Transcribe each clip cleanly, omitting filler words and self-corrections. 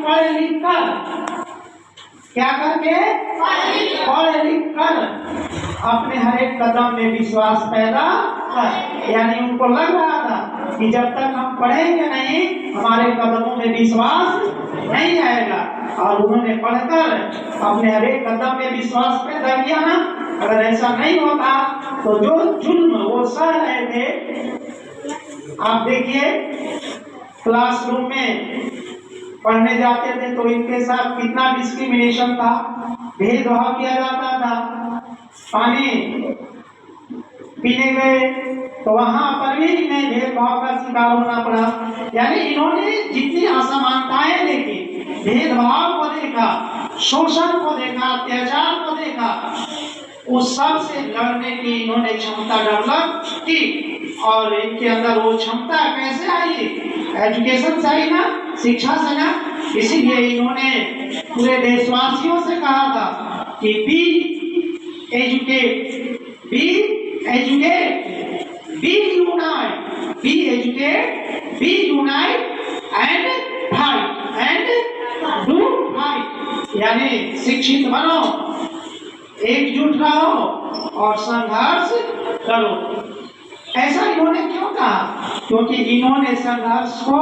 पढ़ लिख कर, क्या करके? पढ़ लिख कर अपने हर एक कदम में विश्वास पैदा कर। यानी उनको लग रहा था कि जब तक हम पढ़ेंगे नहीं हमारे कदमों में विश्वास नहीं आएगा, और उन्होंने पढ़कर अपने हर एक कदम में विश्वास पैदा किया ना। अगर ऐसा नहीं होता तो जो जुल्म वो सह रहे थे, आप देखिए क्लासरूम में पढ़ने जाते थे तो इनके साथ कितना डिस्क्रिमिनेशन था, भेदभाव किया जाता था। पानी पीने गए तो वहां पर भी इन्हें भेदभाव का शिकार होना पड़ा। यानी इन्होंने जितनी असमानताएं देखी, भेदभाव को देखा, शोषण को देखा, अत्याचार को देखा, उस सब से लड़ने की इन्होंने क्षमता डेवलप की। और इनके अंदर वो क्षमता कैसे आई? एजुकेशन से आई ना, शिक्षा से ना। इसीलिए इन्होंने पूरे देशवासियों से कहा था कि be educate, be educate, be unite, be educate, be unite and fight, and do fight. यानी शिक्षित बनो, एकजुट रहो और संघर्ष करो। ऐसा इन्होंने क्यों कहा? क्योंकि इन्होंने संघर्ष को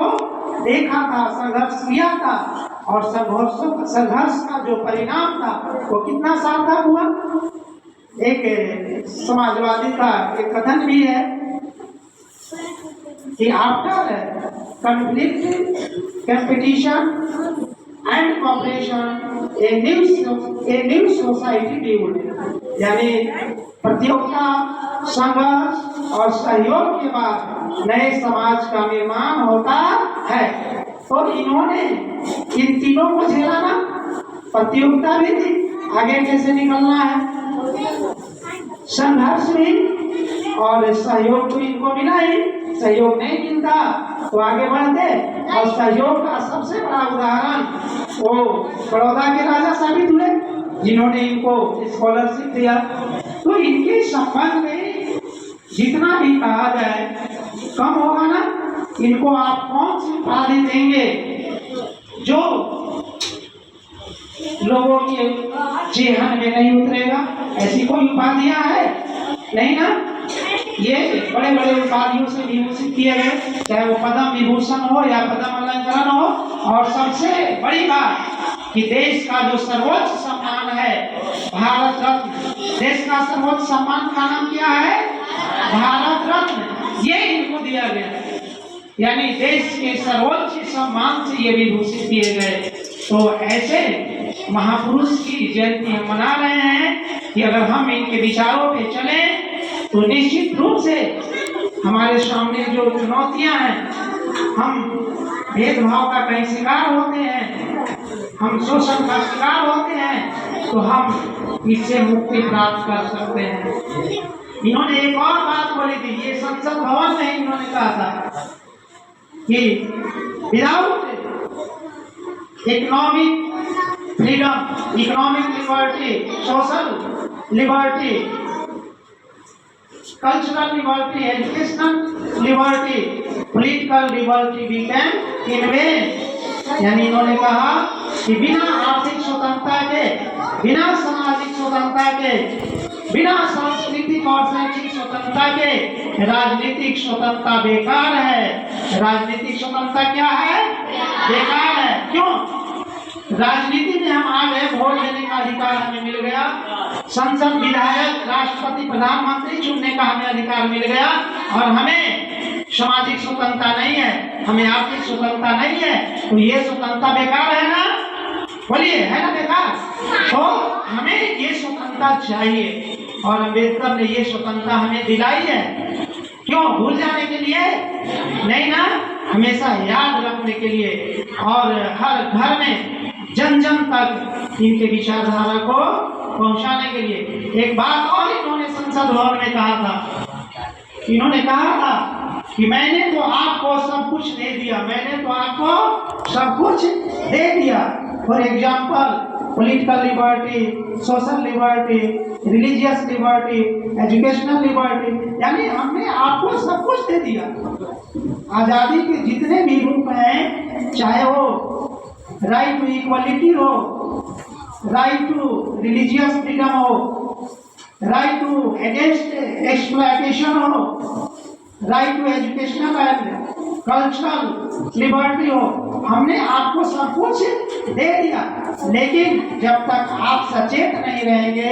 देखा था, संघर्ष किया था, और संघर्ष का जो परिणाम था वो कितना सार्थक हुआ। एक समाजवादी का एक कथन भी है कि after conflict, competition and cooperation a new society build. यानी प्रतियोगिता, संघर्ष और सहयोग के बाद नए समाज का निर्माण होता है। तो इन्होंने इन तीनों को झेला ना, प्रतियोगिता भी थी, आगे कैसे निकलना है, संघर्ष भी, और सहयोग तो इनको मिला ही। सहयोग नहीं मिलता तो आगे बढ़ते, और सहयोग का सबसे बड़ा उदाहरण वो बड़ौदा के राजा साबित हुए जिन्होंने इनको स्कॉलरशिप दिया। तो इनके संबंध में जितना भी कहा जाए कम होगा ना। इनको आप कौन सी उपाधि देंगे जो लोगों के जेहन में नहीं उतरेगा? ऐसी कोई उपाधियां है नहीं ना। ये बड़े बड़े उपाधियों से विभूषित किए गए, चाहे वो पद्म विभूषण हो या पद्म अलंकरण हो। और सबसे बड़ी बात कि देश का जो सर्वोच्च सम्मान है भारत रत्न, देश का सर्वोच्च सम्मान का नाम क्या है? भारत रत्न। ये इनको दिया गया, यानी देश के सर्वोच्च सम्मान से ये विभूषित किए गए। तो ऐसे महापुरुष की जयंती हम मना रहे हैं कि अगर हम इनके विचारों पे चलें तो निश्चित रूप से हमारे सामने जो चुनौतियां हैं, हम भेदभाव का कहीं शिकार होते हैं, हम शोषण का शिकार होते हैं, तो हम इससे मुक्ति प्राप्त कर सकते हैं। इन्होंने एक और बात बोली थी, ये संसद भवन में इन्होंने कहा था कि without economic freedom, economic liberty, social liberty, cultural liberty, educational liberty, political liberty we can invent. यानी इन्होंने कहा कि बिना आर्थिक स्वतंत्रता के, बिना सामाजिक स्वतंत्रता के, बिना सांस्कृतिक और शैक्षिक स्वतंत्रता के राजनीतिक स्वतंत्रता बेकार है। राजनीतिक स्वतंत्रता क्या है? बेकार है। क्यों? राजनीति में हम आ गए, वोट देने का अधिकार हमें मिल गया, संसद, विधायक, राष्ट्रपति, प्रधानमंत्री चुनने का हमें अधिकार मिल गया, और हमें सामाजिक स्वतंत्रता नहीं है, हमें आर्थिक स्वतंत्रता नहीं है। तो ये स्वतंत्रता बेकार है ना? बोलिए, है ना बेकार? तो हमें ये स्वतंत्रता चाहिए, और अम्बेडकर ने ये स्वतंत्रता हमें दिलाई है। क्यों? भूल जाने के लिए नहीं ना, हमेशा याद रखने के लिए, और हर घर में जन जन तक इनके विचारधारा को पहुंचाने के लिए। एक बात और इन्होंने संसद भवन में कहा था, इन्होंने कहा था कि मैंने तो आपको सब कुछ दे दिया, मैंने तो आपको सब कुछ दे दिया। For example, political liberty, social liberty, religious liberty, educational liberty, यानी हमने आपको सब कुछ दे दिया। आज़ादी के जितने भी रूप हैं, चाहे वो राइट टू इक्वलिटी हो, राइट टू रिलीजियस फ्रीडम हो, राइट टू अगेंस्ट एक्सप्लॉयटेशन हो, right to educational and cultural liberty हो। हमने आपको सब कुछ दे दिया, लेकिन जब तक आप सचेत नहीं रहेंगे,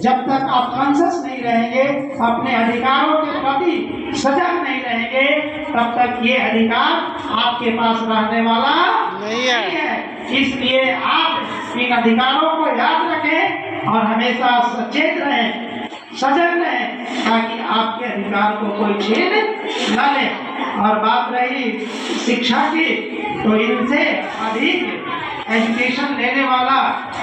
जब तक आप कॉन्शियस नहीं रहेंगे, अपने अधिकारों के प्रति सजग नहीं रहेंगे, तब तक ये अधिकार आपके पास रहने वाला नहीं है। इसलिए आप इन अधिकारों को याद रखें और हमेशा सचेत रहें, सजग रहें, ताकि आपके अधिकार को कोई छीन न ले। और बात रही शिक्षा की, तो इनसे अधिक एजुकेशन लेने वाला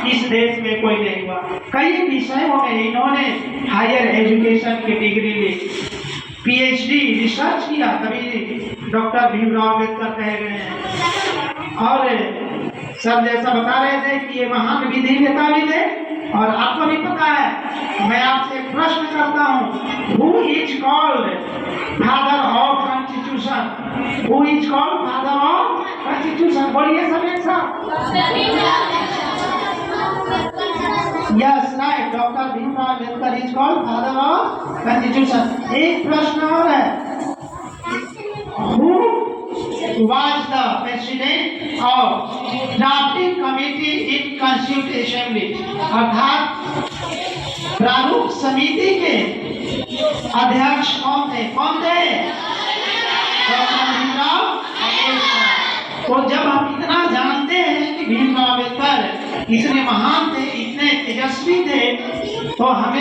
इस देश में कोई नहीं हुआ। कई विषयों में इन्होंने हायर एजुकेशन की डिग्री ली, पीएचडी रिसर्च किया, तभी डॉक्टर भीमराव अम्बेडकर कहे गए हैं। और सर जैसा बता रहे थे कि ये महान विधि नेता भी थे। और आपको नहीं पता है, मैं आपसे एक प्रश्न करता हूँ, who is called father of constitution? Who is called father of constitution? बोलिए सब एक साथ। Yes right, doctor Bhimrao Ambedkar is called father of constitution. एक प्रश्न और है, who was the president of drafting committee in Constituent Assembly? अर्थात प्रारूप समिति के अध्यक्ष कौन थे? कौन थे? डॉक्टर भीमराव अम्बेडकर। तो जब हम इतना जानते हैं कि भीमराव अम्बेडकर इतने महान थे, इतने तेजस्वी थे, तो हमें